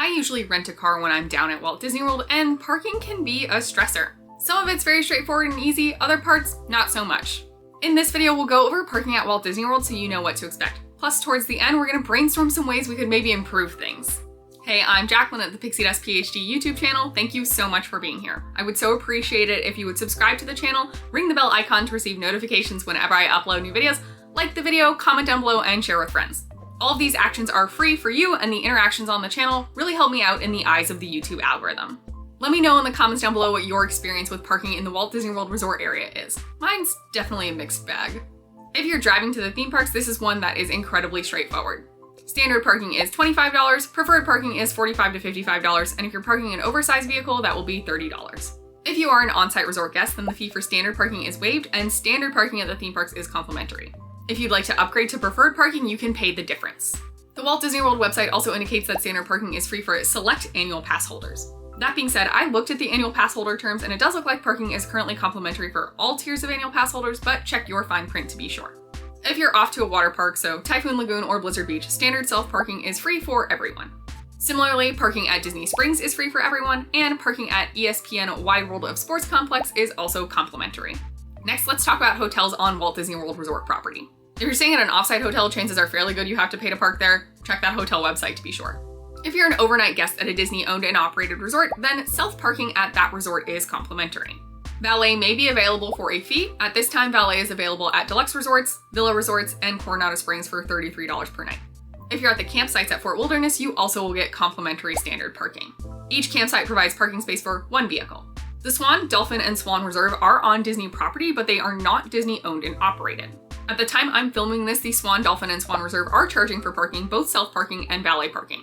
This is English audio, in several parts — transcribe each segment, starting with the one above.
I usually rent a car when I'm down at Walt Disney World, and parking can be a stressor. Some of it's very straightforward and easy, other parts, not so much. In this video, we'll go over parking at Walt Disney World so you know what to expect. Plus, towards the end, we're gonna brainstorm some ways we could maybe improve things. Hey, I'm Jacqueline at the Pixie Dust PhD YouTube channel. Thank you so much for being here. I would so appreciate it if you would subscribe to the channel, ring the bell icon to receive notifications whenever I upload new videos, like the video, comment down below, and share with friends. All of these actions are free for you, and the interactions on the channel really help me out in the eyes of the YouTube algorithm. Let me know in the comments down below what your experience with parking in the Walt Disney World Resort area is. Mine's definitely a mixed bag. If you're driving to the theme parks, this is one that is incredibly straightforward. Standard parking is $25, preferred parking is $45 to $55, and if you're parking an oversized vehicle, that will be $30. If you are an on-site resort guest, then the fee for standard parking is waived, and standard parking at the theme parks is complimentary. If you'd like to upgrade to preferred parking, you can pay the difference. The Walt Disney World website also indicates that standard parking is free for select annual pass holders. That being said, I looked at the annual pass holder terms and it does look like parking is currently complimentary for all tiers of annual pass holders, but check your fine print to be sure. If you're off to a water park, so Typhoon Lagoon or Blizzard Beach, standard self-parking is free for everyone. Similarly, parking at Disney Springs is free for everyone, and parking at ESPN Wide World of Sports Complex is also complimentary. Next, let's talk about hotels on Walt Disney World Resort property. If you're staying at an offsite hotel, chances are fairly good you have to pay to park there. Check that hotel website to be sure. If you're an overnight guest at a Disney-owned and operated resort, then self-parking at that resort is complimentary. Valet may be available for a fee. At this time, valet is available at deluxe resorts, villa resorts, and Coronado Springs for $33 per night. If you're at the campsites at Fort Wilderness, you also will get complimentary standard parking. Each campsite provides parking space for one vehicle. The Swan, Dolphin, and Swan Reserve are on Disney property, but they are not Disney-owned and operated. At the time I'm filming this, the Swan, Dolphin, and Swan Reserve are charging for parking, both self-parking and valet parking.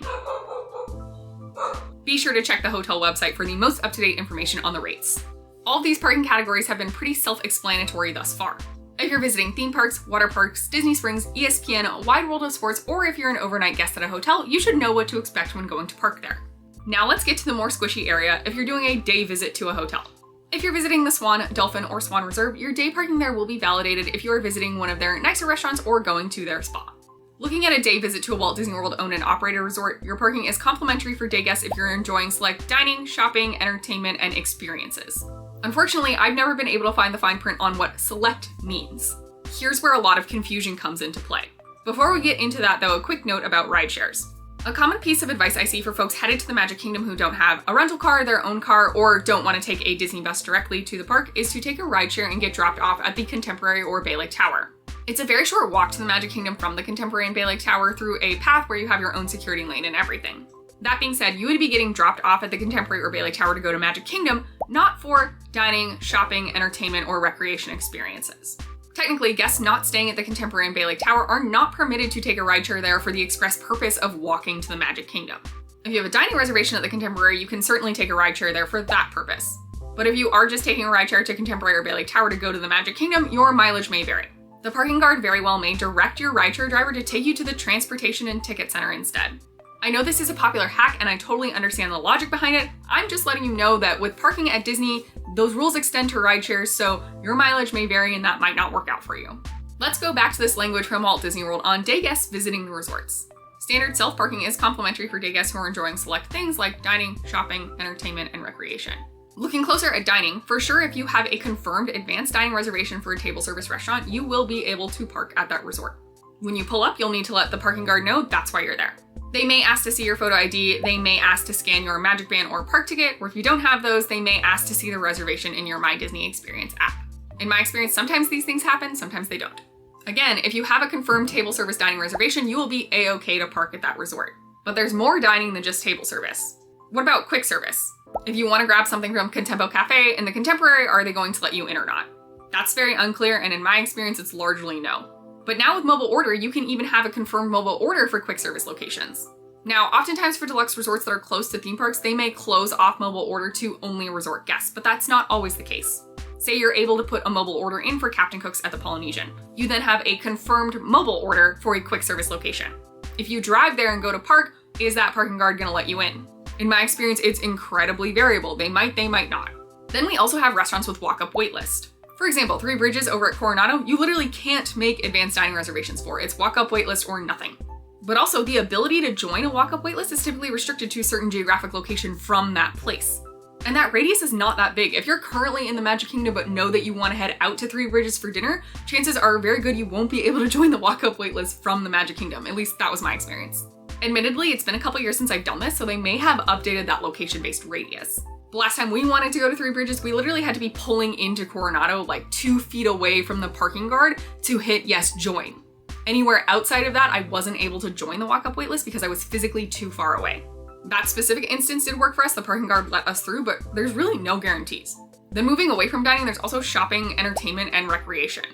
Be sure to check the hotel website for the most up-to-date information on the rates. All of these parking categories have been pretty self-explanatory thus far. If you're visiting theme parks, water parks, Disney Springs, ESPN, Wide World of Sports, or if you're an overnight guest at a hotel, you should know what to expect when going to park there. Now let's get to the more squishy area if you're doing a day visit to a hotel. If you're visiting the Swan, Dolphin, or Swan Reserve, your day parking there will be validated if you are visiting one of their nicer restaurants or going to their spa. Looking at a day visit to a Walt Disney World owned and operated resort, your parking is complimentary for day guests if you're enjoying select dining, shopping, entertainment, and experiences. Unfortunately, I've never been able to find the fine print on what select means. Here's where a lot of confusion comes into play. Before we get into that though, a quick note about ride shares. A common piece of advice I see for folks headed to the Magic Kingdom who don't have a rental car, their own car, or don't want to take a Disney bus directly to the park is to take a rideshare and get dropped off at the Contemporary or Bay Lake Tower. It's a very short walk to the Magic Kingdom from the Contemporary and Bay Lake Tower through a path where you have your own security lane and everything. That being said, you would be getting dropped off at the Contemporary or Bay Lake Tower to go to Magic Kingdom, not for dining, shopping, entertainment, or recreation experiences. Technically, guests not staying at the Contemporary and Bay Lake Tower are not permitted to take a rideshare there for the express purpose of walking to the Magic Kingdom. If you have a dining reservation at the Contemporary, you can certainly take a rideshare there for that purpose. But if you are just taking a rideshare to Contemporary or Bay Lake Tower to go to the Magic Kingdom, your mileage may vary. The parking guard very well may direct your rideshare driver to take you to the Transportation and Ticket Center instead. I know this is a popular hack and I totally understand the logic behind it. I'm just letting you know that with parking at Disney, those rules extend to rideshares, so your mileage may vary and that might not work out for you. Let's go back to this language from Walt Disney World on day guests visiting the resorts. Standard self-parking is complimentary for day guests who are enjoying select things like dining, shopping, entertainment, and recreation. Looking closer at dining, for sure if you have a confirmed advanced dining reservation for a table service restaurant, you will be able to park at that resort. When you pull up, you'll need to let the parking guard know that's why you're there. They may ask to see your photo ID, they may ask to scan your Magic Band or park ticket, or if you don't have those, they may ask to see the reservation in your My Disney Experience app. In my experience, sometimes these things happen, sometimes they don't. Again, if you have a confirmed table service dining reservation, you will be a-okay to park at that resort. But there's more dining than just table service. What about quick service? If you want to grab something from Contempo Cafe in the Contemporary, are they going to let you in or not? That's very unclear, and in my experience, it's largely no. But now with mobile order, you can even have a confirmed mobile order for quick service locations. Now, oftentimes for deluxe resorts that are close to theme parks, they may close off mobile order to only resort guests, but that's not always the case. Say you're able to put a mobile order in for Captain Cook's at the Polynesian. You then have a confirmed mobile order for a quick service location. If you drive there and go to park, is that parking guard gonna let you in? In my experience, it's incredibly variable. They might not. Then we also have restaurants with walk-up waitlist. For example, Three Bridges over at Coronado, you literally can't make advanced dining reservations for. It's walk-up waitlist or nothing. But also, the ability to join a walk-up waitlist is typically restricted to a certain geographic location from that place. And that radius is not that big. If you're currently in the Magic Kingdom but know that you want to head out to Three Bridges for dinner, chances are very good you won't be able to join the walk-up waitlist from the Magic Kingdom. At least that was my experience. Admittedly, it's been a couple years since I've done this, so they may have updated that location-based radius. The last time we wanted to go to Three Bridges, we literally had to be pulling into Coronado like 2 feet away from the parking guard to hit yes, join. Anywhere outside of that, I wasn't able to join the walk-up waitlist because I was physically too far away. That specific instance did work for us, the parking guard let us through, but there's really no guarantees. Then moving away from dining, there's also shopping, entertainment, and recreation.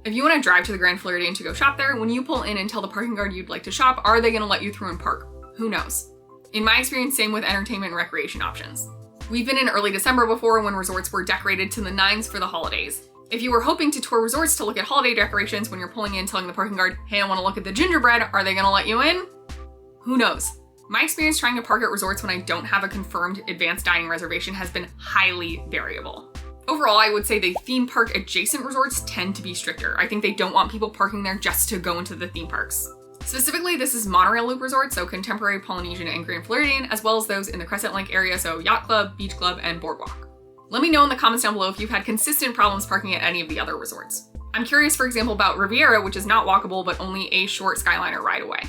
If you want to drive to the Grand Floridian to go shop there, when you pull in and tell the parking guard you'd like to shop, are they going to let you through and park? Who knows? In my experience, same with entertainment and recreation options. We've been in early December before when resorts were decorated to the nines for the holidays. If you were hoping to tour resorts to look at holiday decorations when you're pulling in telling the parking guard, hey, I want to look at the gingerbread, are they going to let you in? Who knows? My experience trying to park at resorts when I don't have a confirmed advanced dining reservation has been highly variable. Overall, I would say the theme park adjacent resorts tend to be stricter. I think they don't want people parking there just to go into the theme parks. Specifically, this is monorail loop resorts, so Contemporary, Polynesian, and Grand Floridian, as well as those in the Crescent Lake area, so Yacht Club, Beach Club, and Boardwalk. Let me know in the comments down below if you've had consistent problems parking at any of the other resorts. I'm curious, for example, about Riviera, which is not walkable, but only a short Skyliner ride away.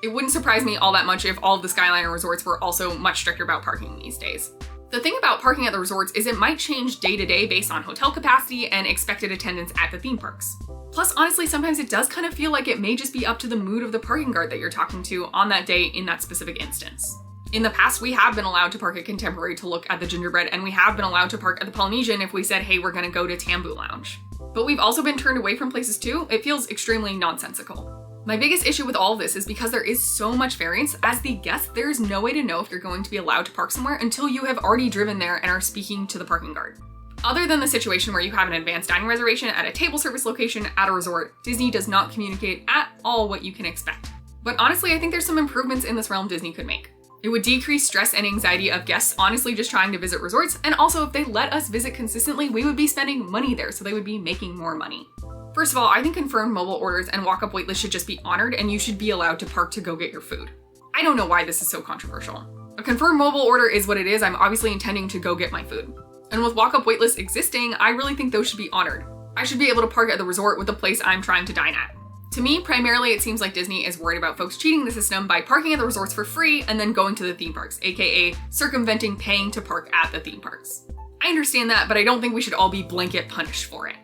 It wouldn't surprise me all that much if all of the Skyliner resorts were also much stricter about parking these days. The thing about parking at the resorts is it might change day to day based on hotel capacity and expected attendance at the theme parks. Plus, honestly, sometimes it does kind of feel like it may just be up to the mood of the parking guard that you're talking to on that day in that specific instance. In the past, we have been allowed to park at Contemporary to look at the gingerbread, and we have been allowed to park at the Polynesian if we said, hey, we're gonna go to Tambu Lounge. But we've also been turned away from places too. It feels extremely nonsensical. My biggest issue with all of this is because there is so much variance, as the guest, there is no way to know if you're going to be allowed to park somewhere until you have already driven there and are speaking to the parking guard. Other than the situation where you have an advanced dining reservation at a table service location at a resort, Disney does not communicate at all what you can expect. But honestly, I think there's some improvements in this realm Disney could make. It would decrease stress and anxiety of guests honestly just trying to visit resorts, and also if they let us visit consistently, we would be spending money there, so they would be making more money. First of all, I think confirmed mobile orders and walk-up waitlists should just be honored, and you should be allowed to park to go get your food. I don't know why this is so controversial. A confirmed mobile order is what it is. I'm obviously intending to go get my food. And with walk-up waitlists existing, I really think those should be honored. I should be able to park at the resort with the place I'm trying to dine at. To me, primarily, it seems like Disney is worried about folks cheating the system by parking at the resorts for free and then going to the theme parks, aka circumventing paying to park at the theme parks. I understand that, but I don't think we should all be blanket punished for it.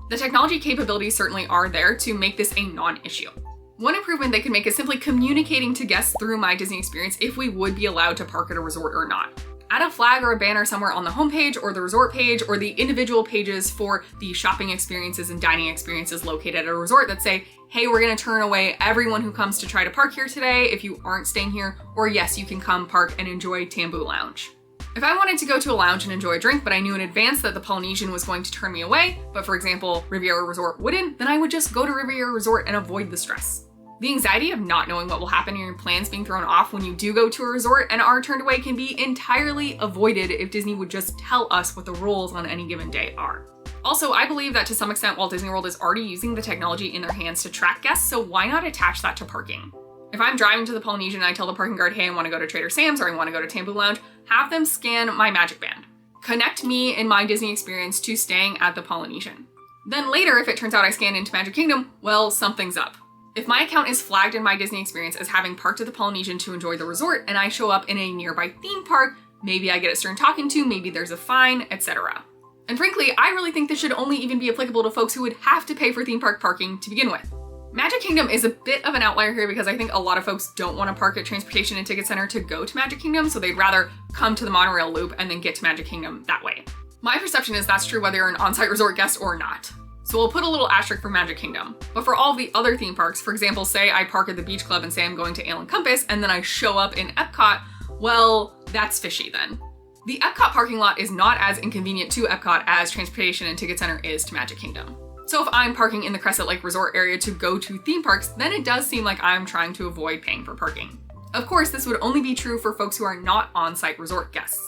The technology capabilities certainly are there to make this a non-issue. One improvement they could make is simply communicating to guests through My Disney Experience if we would be allowed to park at a resort or not. Add a flag or a banner somewhere on the homepage or the resort page or the individual pages for the shopping experiences and dining experiences located at a resort that say, hey, we're gonna turn away everyone who comes to try to park here today if you aren't staying here, or yes, you can come park and enjoy Tambu Lounge. If I wanted to go to a lounge and enjoy a drink, but I knew in advance that the Polynesian was going to turn me away, but for example, Riviera Resort wouldn't, then I would just go to Riviera Resort and avoid the stress. The anxiety of not knowing what will happen and your plans being thrown off when you do go to a resort and are turned away can be entirely avoided if Disney would just tell us what the rules on any given day are. Also, I believe that to some extent Walt Disney World is already using the technology in their hands to track guests, so why not attach that to parking? If I'm driving to the Polynesian and I tell the parking guard, hey, I want to go to Trader Sam's or I want to go to Tambu Lounge, have them scan my Magic Band. Connect me in My Disney Experience to staying at the Polynesian. Then later, if it turns out I scanned into Magic Kingdom, well, something's up. If my account is flagged in My Disney Experience as having parked at the Polynesian to enjoy the resort and I show up in a nearby theme park, maybe I get a stern talking to, maybe there's a fine, etc. And frankly, I really think this should only even be applicable to folks who would have to pay for theme park parking to begin with. Magic Kingdom is a bit of an outlier here because I think a lot of folks don't want to park at Transportation and Ticket Center to go to Magic Kingdom, so they'd rather come to the monorail loop and then get to Magic Kingdom that way. My perception is that's true whether you're an on-site resort guest or not. So we'll put a little asterisk for Magic Kingdom. But for all the other theme parks, for example, say I park at the Beach Club and say I'm going to Ale and Compass and then I show up in Epcot, well, that's fishy then. The Epcot parking lot is not as inconvenient to Epcot as Transportation and Ticket Center is to Magic Kingdom. So if I'm parking in the Crescent Lake Resort area to go to theme parks, then it does seem like I'm trying to avoid paying for parking. Of course, this would only be true for folks who are not on-site resort guests.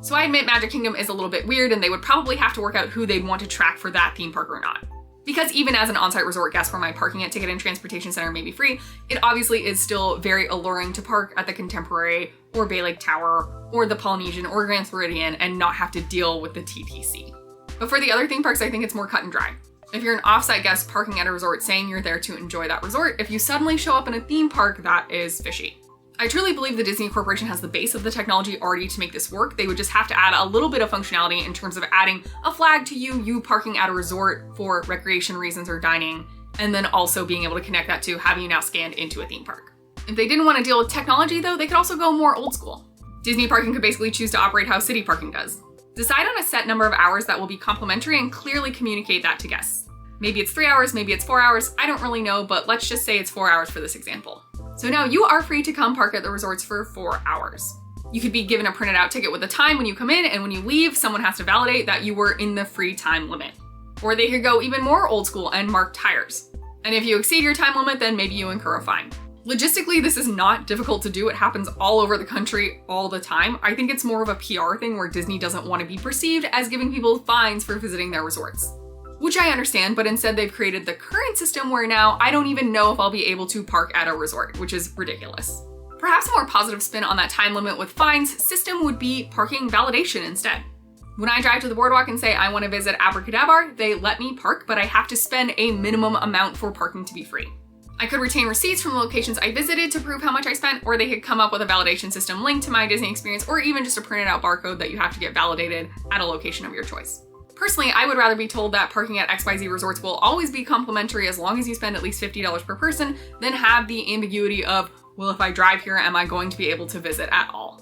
So I admit Magic Kingdom is a little bit weird and they would probably have to work out who they'd want to track for that theme park or not. Because even as an on-site resort guest where my parking at Ticket and Transportation Center may be free, it obviously is still very alluring to park at the Contemporary or Bay Lake Tower or the Polynesian or Grand Floridian and not have to deal with the TTC. But for the other theme parks, I think it's more cut and dry. If you're an off-site guest parking at a resort saying you're there to enjoy that resort, if you suddenly show up in a theme park, that is fishy. I truly believe the Disney Corporation has the base of the technology already to make this work. They would just have to add a little bit of functionality in terms of adding a flag to you parking at a resort for recreation reasons or dining, and then also being able to connect that to having you now scanned into a theme park. If they didn't want to deal with technology though, they could also go more old school. Disney parking could basically choose to operate how city parking does. Decide on a set number of hours that will be complimentary and clearly communicate that to guests. Maybe it's 3 hours, maybe it's 4 hours, I don't really know, but let's just say it's 4 hours for this example. So now you are free to come park at the resorts for 4 hours. You could be given a printed out ticket with the time when you come in, and when you leave, someone has to validate that you were in the free time limit. Or they could go even more old school and mark tires. And if you exceed your time limit, then maybe you incur a fine. Logistically, this is not difficult to do. It happens all over the country all the time. I think it's more of a PR thing where Disney doesn't want to be perceived as giving people fines for visiting their resorts. Which I understand, but instead they've created the current system where now I don't even know if I'll be able to park at a resort, which is ridiculous. Perhaps a more positive spin on that time limit with fines system would be parking validation instead. When I drive to the boardwalk and say I want to visit Abracadabra, they let me park, but I have to spend a minimum amount for parking to be free. I could retain receipts from the locations I visited to prove how much I spent, or they could come up with a validation system linked to my Disney experience, or even just a printed out barcode that you have to get validated at a location of your choice. Personally, I would rather be told that parking at XYZ resorts will always be complimentary as long as you spend at least $50 per person than have the ambiguity of, well, if I drive here, am I going to be able to visit at all?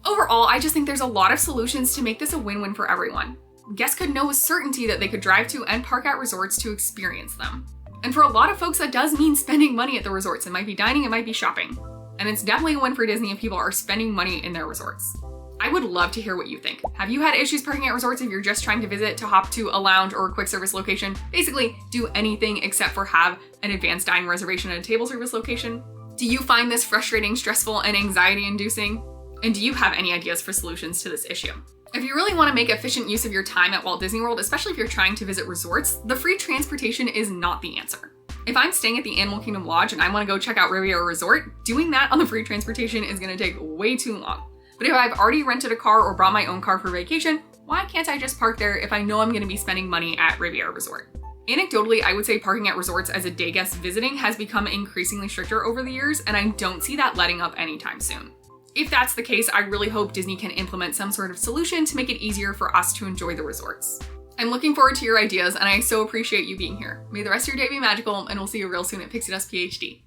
Overall, I just think there's a lot of solutions to make this a win-win for everyone. Guests could know with certainty that they could drive to and park at resorts to experience them. And for a lot of folks, that does mean spending money at the resorts. It might be dining, it might be shopping. And it's definitely a win for Disney if people are spending money in their resorts. I would love to hear what you think. Have you had issues parking at resorts if you're just trying to visit to hop to a lounge or a quick service location? Basically, do anything except for have an advanced dining reservation at a table service location? Do you find this frustrating, stressful, and anxiety-inducing? And do you have any ideas for solutions to this issue? If you really want to make efficient use of your time at Walt Disney World, especially if you're trying to visit resorts, the free transportation is not the answer. If I'm staying at the Animal Kingdom Lodge and I want to go check out Riviera Resort, doing that on the free transportation is going to take way too long. But if I've already rented a car or brought my own car for vacation, why can't I just park there if I know I'm going to be spending money at Riviera Resort? Anecdotally, I would say parking at resorts as a day guest visiting has become increasingly stricter over the years, and I don't see that letting up anytime soon. If that's the case, I really hope Disney can implement some sort of solution to make it easier for us to enjoy the resorts. I'm looking forward to your ideas, and I so appreciate you being here. May the rest of your day be magical, and we'll see you real soon at Pixie Dust PhD.